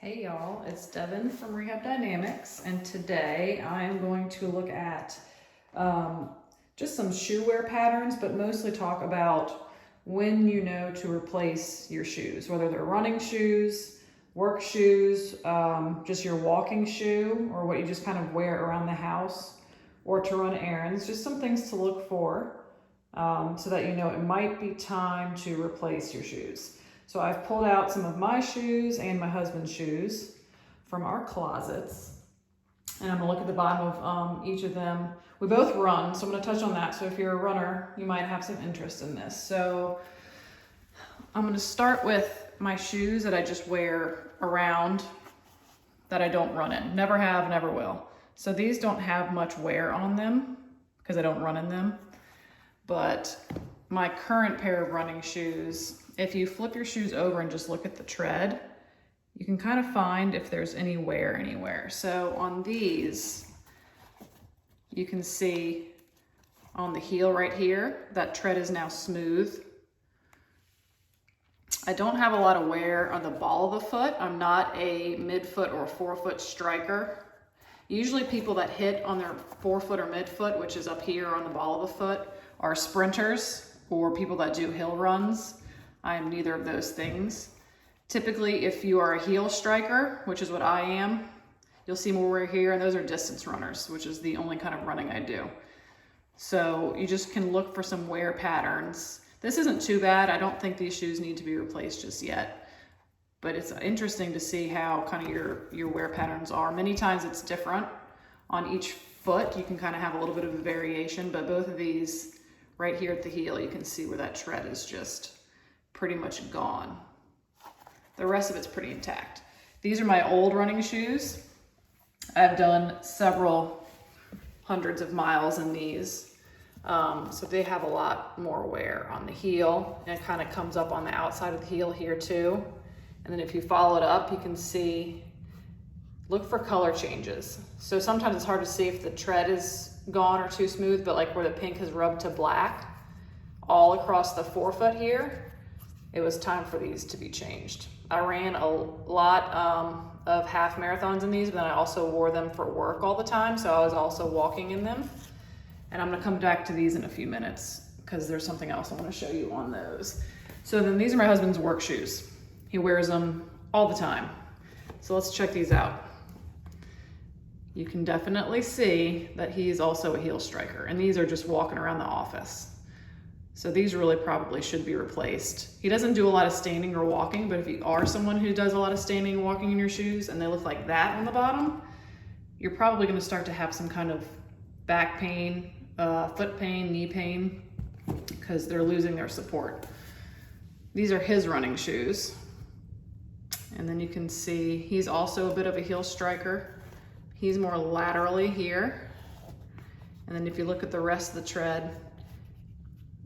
Hey y'all, it's Devin from Rehab Dynamics, and today I am going to look at just some shoe wear patterns, but mostly talk about when you know to replace your shoes, whether they're running shoes, work shoes, just your walking shoe, or what you just kind of wear around the house or to run errands. Just some things to look for so that you know it might be time to replace your shoes. So I've pulled out some of my shoes and my husband's shoes from our closets. And I'm gonna look at the bottom of each of them. We both run, so I'm gonna touch on that. So if you're a runner, you might have some interest in this. So I'm gonna start with my shoes that I just wear around that I don't run in. Never have, never will. So these don't have much wear on them because I don't run in them. But my current pair of running shoes, if you flip your shoes over and just look at the tread, you can kind of find if there's any wear anywhere. So on these, you can see on the heel right here, that tread is now smooth. I don't have a lot of wear on the ball of the foot. I'm not a midfoot or forefoot striker. Usually people that hit on their forefoot or midfoot, which is up here on the ball of the foot, are sprinters or people that do hill runs. I am neither of those things. Typically, if you are a heel striker, which is what I am, you'll see more wear here, and those are distance runners, which is the only kind of running I do. So you just can look for some wear patterns. This isn't too bad. I don't think these shoes need to be replaced just yet, but it's interesting to see how kind of your wear patterns are. Many times it's different on each foot. You can kind of have a little bit of a variation, but both of these right here at the heel, you can see where that tread is just pretty much gone. The rest of it's pretty intact. These are my old running shoes. I've done several hundreds of miles in these. So they have a lot more wear on the heel, and it kind of comes up on the outside of the heel here too. And then if you follow it up, you can see, look for color changes. So sometimes it's hard to see if the tread is gone or too smooth, but like where the pink has rubbed to black all across the forefoot here, it was time for these to be changed. I ran a lot of half marathons in these, but then I also wore them for work all the time, so I was also walking in them. And I'm gonna come back to these in a few minutes because there's something else I wanna show you on those. So then these are my husband's work shoes. He wears them all the time. So let's check these out. You can definitely see that he's also a heel striker, and these are just walking around the office. So these really probably should be replaced. He doesn't do a lot of standing or walking, but if you are someone who does a lot of standing and walking in your shoes and they look like that on the bottom, you're probably gonna start to have some kind of back pain, foot pain, knee pain, because they're losing their support. These are his running shoes. And then you can see he's also a bit of a heel striker. He's more laterally here. And then if you look at the rest of the tread,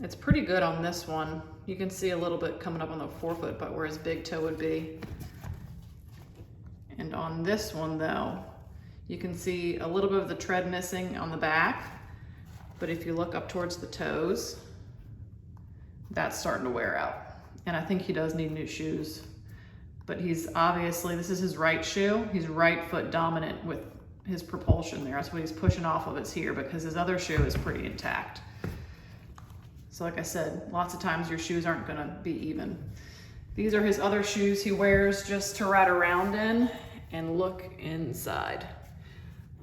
it's pretty good on this one. You can see a little bit coming up on the forefoot, but where his big toe would be. And on this one though, you can see a little bit of the tread missing on the back, but if you look up towards the toes, that's starting to wear out. And I think he does need new shoes, but he's obviously, this is his right shoe. He's right foot dominant with his propulsion there. That's what he's pushing off of, it's here, because his other shoe is pretty intact. So like I said, lots of times your shoes aren't gonna be even. These are his other shoes he wears just to ride around in and look inside.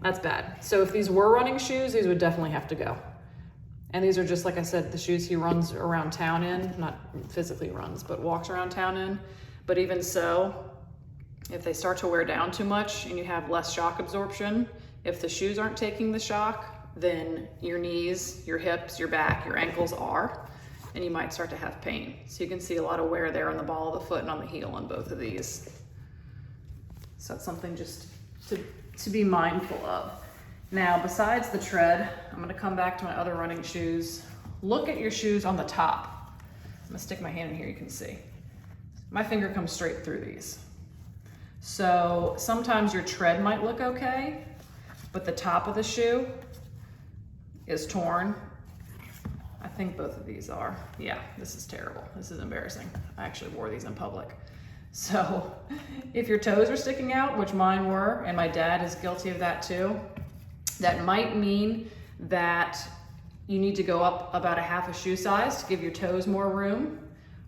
That's bad. So if these were running shoes, these would definitely have to go. And these are just, like I said, the shoes he runs around town in, not physically runs, but walks around town in. But even so, if they start to wear down too much and you have less shock absorption, if the shoes aren't taking the shock, then your knees, your hips, your back, your ankles are, and you might start to have pain. So you can see a lot of wear there on the ball of the foot and on the heel on both of these. So that's something just to be mindful of. Now, besides the tread, I'm gonna come back to my other running shoes. Look at your shoes on the top. I'm gonna stick my hand in here, you can see. My finger comes straight through these. So sometimes your tread might look okay, but the top of the shoe is torn. I think both of these are. Yeah, this is terrible. This is embarrassing. I actually wore these in public. So if your toes are sticking out, which mine were, and my dad is guilty of that too, that might mean that you need to go up about a half a shoe size to give your toes more room,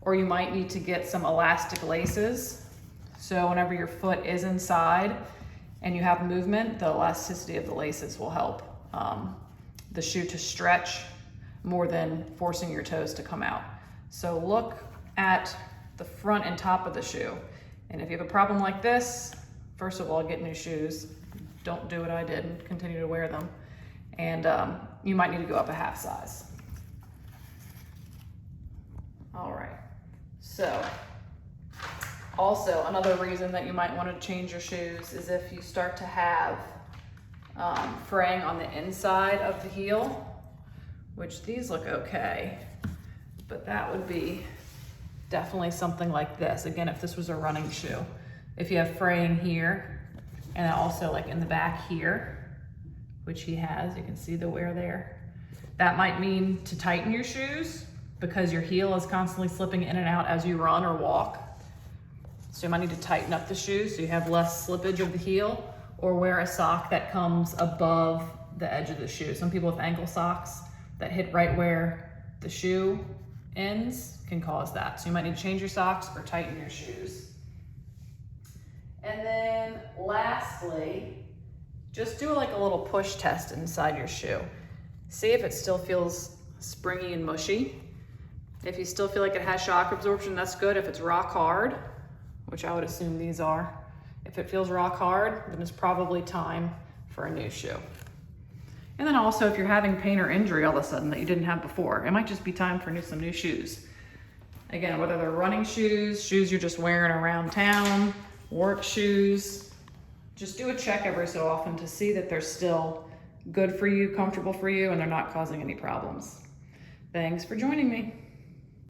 or you might need to get some elastic laces. So whenever your foot is inside and you have movement, the elasticity of the laces will help the shoe to stretch more than forcing your toes to come out. So look at the front and top of the shoe. And if you have a problem like this, first of all, get new shoes. Don't do what I did and continue to wear them. And you might need to go up a half size. All right, so also another reason that you might want to change your shoes is if you start to have fraying on the inside of the heel, which these look okay, but that would be definitely something like this. Again, if this was a running shoe, if you have fraying here and also like in the back here, which he has, you can see the wear there. That might mean to tighten your shoes because your heel is constantly slipping in and out as you run or walk. So you might need to tighten up the shoes so you have less slippage of the heel, or wear a sock that comes above the edge of the shoe. Some people with ankle socks that hit right where the shoe ends can cause that. So you might need to change your socks or tighten your shoes. And then lastly, just do like a little push test inside your shoe. See if it still feels springy and mushy. If you still feel like it has shock absorption, that's good. If it's rock hard, which I would assume these are, if it feels rock hard, then it's probably time for a new shoe. And then also if you're having pain or injury all of a sudden that you didn't have before, it might just be time for some new shoes. Again, whether they're running shoes, shoes you're just wearing around town, work shoes, just do a check every so often to see that they're still good for you, comfortable for you, and they're not causing any problems. Thanks for joining me.